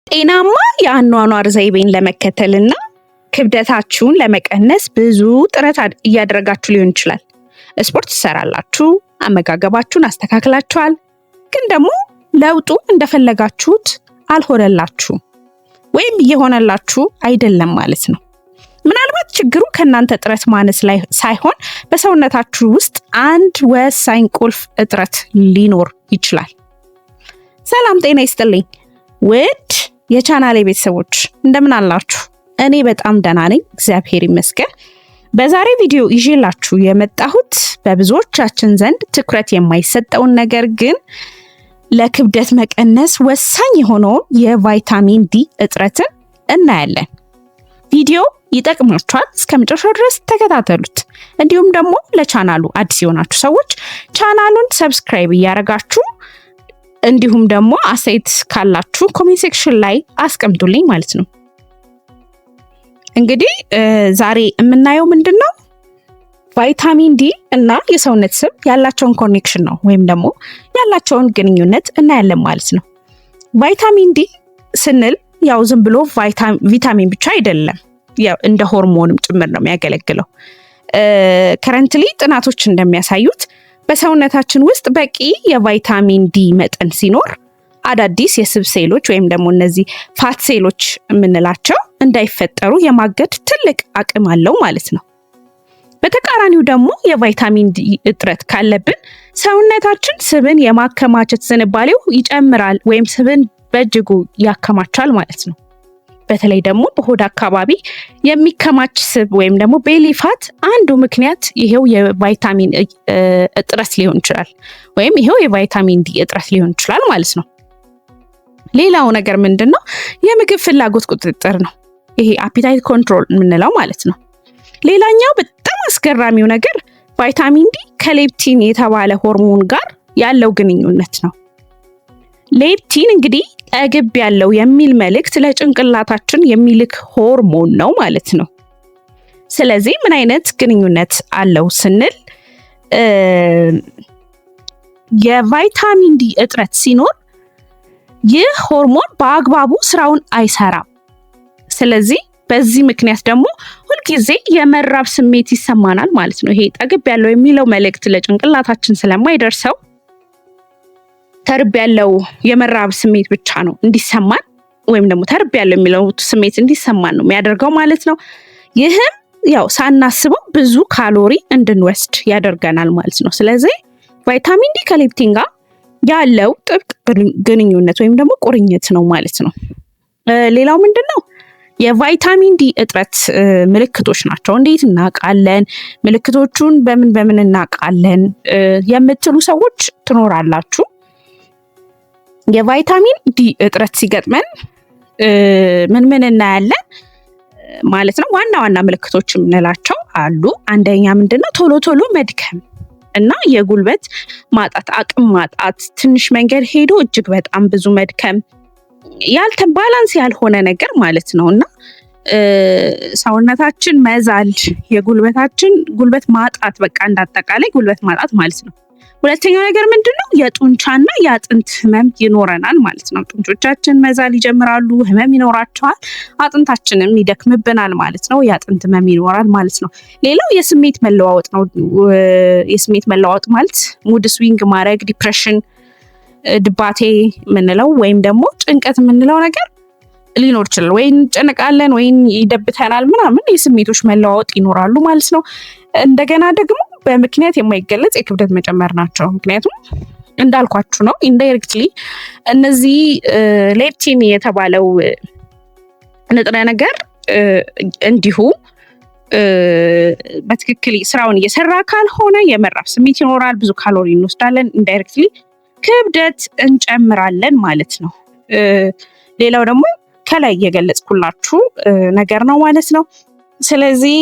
ጤናማ የአኗኗር ዘይቤን ለመከተልና ክብደታችሁን ለመቀነስ ብዙ ጥረት እያደረጋችሁ ሊሆን ይችላል። ስፖርት ትሰራላችሁ፣ አመጋገባችሁን አስተካክላችኋል፣ ግን ደግሞ ለውጡ እንደፈለጋችሁት አልሆነላችሁም ወይም እየሆነላችሁ አይደለም ማለት ነው። ምናልባት ችግሩ ከእናንተ ጥረት ማነስ ላይ ሳይሆን በሰውነታችሁ ውስጥ አንድ ወሳኝ ቁልፍ እጥረት ሊኖር ይችላል። ሰላም ጤና ይስጥልኝ ውድ የቻናሌ ቤተሰቦች እንደምን አላችሁ? እኔ በጣም ደህና ነኝ፣ እግዚአብሔር ይመስገን። በዛሬ ቪዲዮ ይዤላችሁ የመጣሁት በብዙዎቻችን ዘንድ ትኩረት የማይሰጠውን ነገር ግን ለክብደት መቀነስ ወሳኝ የሆነውን የቫይታሚን ዲ እጥረትን እናያለን። ቪዲዮ ይጠቅማችኋል፣ እስከ መጨረሻው ድረስ ተከታተሉት። እንዲሁም ደግሞ ለቻናሉ አዲስ የሆናችሁ ሰዎች ቻናሉን ሰብስክራይብ እያደረጋችሁ እንዲሁም ደግሞ አስተያየት ካላችሁ ኮሜንት ሴክሽን ላይ አስቀምጡልኝ ማለት ነው። እንግዲህ ዛሬ የምናየው ምንድነው? ቫይታሚን ዲ እና የሰውነት ስብ ያላቸውን ኮኔክሽን ነው ወይም ደግሞ ያላቸውን ግንኙነት እናያለን ማለት ነው። ቫይታሚን ዲ ስንል ያው ዝም ብሎ ቪታሚን ብቻ አይደለም፣ ያው እንደ ሆርሞንም ጭምር ነው የሚያገለግለው። ከረንትሊ ጥናቶች እንደሚያሳዩት በሰውነታችን ውስጥ በቂ የቫይታሚን ዲ መጠን ሲኖር አዳዲስ የስብ ሴሎች ወይም ደግሞ እነዚህ ፋት ሴሎች የምንላቸው እንዳይፈጠሩ የማገድ ትልቅ አቅም አለው ማለት ነው። በተቃራኒው ደግሞ የቫይታሚን ዲ እጥረት ካለብን ሰውነታችን ስብን የማከማቸት ዝንባሌው ይጨምራል ወይም ስብን በእጅጉ ያከማቻል ማለት ነው። በተለይ ደግሞ በሆድ አካባቢ የሚከማች ስብ ወይም ደግሞ ቤሊ ፋት አንዱ ምክንያት ይሄው የቫይታሚን እጥረት ሊሆን ይችላል ወይም ይሄው የቫይታሚን ዲ እጥረት ሊሆን ይችላል ማለት ነው። ሌላው ነገር ምንድነው? የምግብ ፍላጎት ቁጥጥር ነው። ይሄ አፒታይት ኮንትሮል የምንለው ማለት ነው። ሌላኛው በጣም አስገራሚው ነገር ቫይታሚን ዲ ከሌፕቲን የተባለ ሆርሞን ጋር ያለው ግንኙነት ነው። ሌፕቲን እንግዲህ ጠግብ ያለው የሚል መልእክት ለጭንቅላታችን የሚልክ ሆርሞን ነው ማለት ነው። ስለዚህ ምን አይነት ግንኙነት አለው ስንል የቫይታሚን ዲ እጥረት ሲኖር ይህ ሆርሞን በአግባቡ ስራውን አይሰራም። ስለዚህ በዚህ ምክንያት ደግሞ ሁልጊዜ የመራብ ስሜት ይሰማናል ማለት ነው። ይሄ ጠግብ ያለው የሚለው መልእክት ለጭንቅላታችን ስለማይደርሰው ተርብ ያለው የመራብ ስሜት ብቻ ነው እንዲሰማን ወይም ደግሞ ተርብ ያለው የሚለው ስሜት እንዲሰማን ነው የሚያደርገው ማለት ነው። ይህም ያው ሳናስበው ብዙ ካሎሪ እንድንወስድ ያደርገናል ማለት ነው። ስለዚህ ቫይታሚን ዲ ከሌፕቲን ጋር ያለው ጥብቅ ግንኙነት ወይም ደግሞ ቁርኝት ነው ማለት ነው። ሌላው ምንድነው? የቫይታሚን ዲ እጥረት ምልክቶች ናቸው። እንዴት እናውቃለን? ምልክቶቹን በምን እናውቃለን የምትሉ ሰዎች ትኖራላችሁ። የቫይታሚን ዲ እጥረት ሲገጥመን ምን እናያለን ማለት ነው? ዋና ዋና ምልክቶች የምንላቸው አሉ። አንደኛ ምንድነው? ቶሎ መድከም እና የጉልበት ማጣት፣ አቅም ማጣት፣ ትንሽ መንገድ ሄዶ እጅግ በጣም ብዙ መድከም፣ ባላንስ ያልሆነ ነገር ማለት ነው እና ሰውነታችን መዛል፣ ጉልበት ማጣት፣ በቃ እንዳጠቃላይ ጉልበት ማጣት ማለት ነው። ሁለተኛው ነገር ምንድነው? የጡንቻና የአጥንት ህመም ይኖረናል ማለት ነው። ጡንቾቻችን መዛል ይጀምራሉ፣ ህመም ይኖራቸዋል፣ አጥንታችንም ይደክምብናል ማለት ነው። የአጥንት ህመም ይኖራል ማለት ነው። ሌላው የስሜት መለዋወጥ ነው። የስሜት መለዋወጥ ማለት ሙድ ስዊንግ ማድረግ፣ ዲፕሬሽን፣ ድባቴ የምንለው ወይም ደግሞ ጭንቀት የምንለው ነገር ሊኖር ይችላል። ወይ እንጨነቃለን ወይ ይደብተናል ምናምን፣ የስሜቶች መለዋወጥ ይኖራሉ ማለት ነው። እንደገና ደግሞ በምክንያት የማይገለጽ የክብደት መጨመር ናቸው። ምክንያቱም እንዳልኳችሁ ነው ኢንዳይሬክትሊ እነዚህ ሌፕቲን የተባለው ንጥረ ነገር እንዲሁ በትክክል ስራውን እየሰራ ካልሆነ የመራብ ስሜት ይኖራል፣ ብዙ ካሎሪ እንወስዳለን፣ ኢንዳይሬክትሊ ክብደት እንጨምራለን ማለት ነው። ሌላው ደግሞ ከላይ የገለጽኩላችሁ ነገር ነው ማለት ነው። ስለዚህ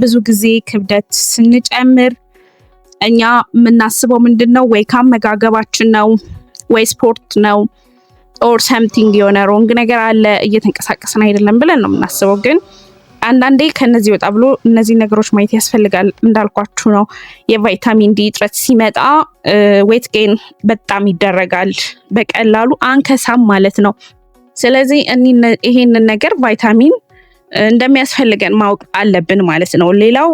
ብዙ ጊዜ ክብደት ስንጨምር እኛ የምናስበው ምንድነው? ወይ ከአመጋገባችን ነው ወይ ስፖርት ነው ኦር ሰምቲንግ የሆነ ሮንግ ነገር አለ፣ እየተንቀሳቀስን አይደለም ብለን ነው የምናስበው። ግን አንዳንዴ ከነዚህ ወጣ ብሎ እነዚህ ነገሮች ማየት ያስፈልጋል። እንዳልኳችሁ ነው የቫይታሚን ዲ እጥረት ሲመጣ ዌት ጌን በጣም ይደረጋል፣ በቀላሉ አንከሳም ማለት ነው። ስለዚህ ይሄንን ነገር ቫይታሚን እንደሚያስፈልገን ማወቅ አለብን ማለት ነው። ሌላው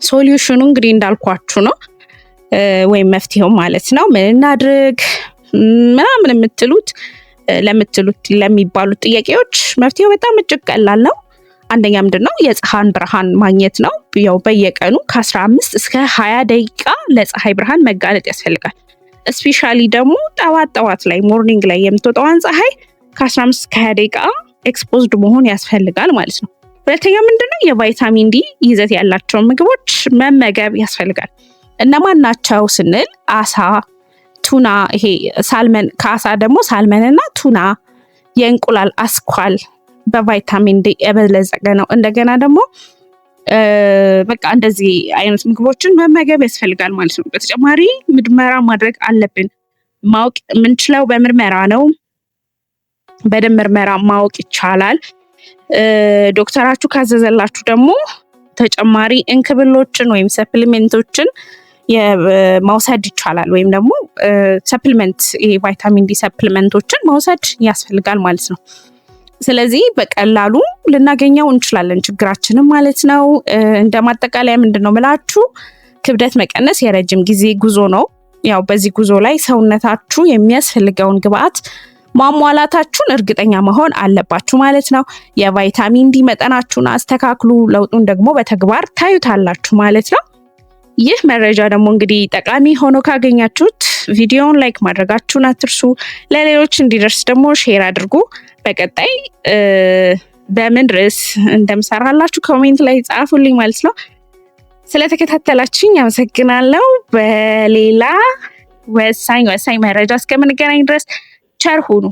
ሶሉሽኑ እንግዲህ እንዳልኳችሁ ነው፣ ወይም መፍትሄው ማለት ነው። ምን እናድርግ ምናምን ለሚባሉት ጥያቄዎች መፍትሄው በጣም እጅግ ቀላል ነው። አንደኛ ምንድነው የፀሐይን ብርሃን ማግኘት ነው። ያው በየቀኑ ከ15 እስከ 20 ደቂቃ ለፀሐይ ብርሃን መጋለጥ ያስፈልጋል። ስፔሻሊ ደግሞ ጠዋት ላይ ሞርኒንግ ላይ የምትወጣዋን ፀሐይ ከ15 እስከ 20 ደቂቃ ኤክስፖዝድ መሆን ያስፈልጋል ማለት ነው። ሁለተኛ ምንድነው የቫይታሚን ዲ ይዘት ያላቸውን ምግቦች መመገብ ያስፈልጋል። እነማን ናቸው ስንል አሳ፣ ቱና፣ ይሄ ሳልመን፣ ከአሳ ደግሞ ሳልመን እና ቱና፣ የእንቁላል አስኳል በቫይታሚን ዲ የበለጸገ ነው። እንደገና ደግሞ በቃ እንደዚህ አይነት ምግቦችን መመገብ ያስፈልጋል ማለት ነው። በተጨማሪ ምርመራ ማድረግ አለብን። ማወቅ የምንችለው በምርመራ ነው። በደንብ ምርመራ ማወቅ ይቻላል። ዶክተራችሁ ካዘዘላችሁ ደግሞ ተጨማሪ እንክብሎችን ወይም ሰፕሊሜንቶችን መውሰድ ይቻላል። ወይም ደግሞ ሰፕሊመንት፣ ይሄ ቫይታሚን ዲ ሰፕሊመንቶችን መውሰድ ያስፈልጋል ማለት ነው። ስለዚህ በቀላሉ ልናገኘው እንችላለን ችግራችንም ማለት ነው። እንደ ማጠቃለያ ምንድን ነው ምላችሁ፣ ክብደት መቀነስ የረጅም ጊዜ ጉዞ ነው። ያው በዚህ ጉዞ ላይ ሰውነታችሁ የሚያስፈልገውን ግብአት ማሟላታችሁን እርግጠኛ መሆን አለባችሁ ማለት ነው። የቫይታሚን ዲ መጠናችሁን አስተካክሉ፣ ለውጡን ደግሞ በተግባር ታዩታላችሁ ማለት ነው። ይህ መረጃ ደግሞ እንግዲህ ጠቃሚ ሆኖ ካገኛችሁት ቪዲዮውን ላይክ ማድረጋችሁን አትርሱ። ለሌሎች እንዲደርስ ደግሞ ሼር አድርጉ። በቀጣይ በምን ርዕስ እንደምሰራላችሁ ኮሜንት ላይ ጻፉልኝ ማለት ነው። ስለተከታተላችሁኝ አመሰግናለሁ። በሌላ ወሳኝ መረጃ እስከምንገናኝ ድረስ ቸር ሁኑ።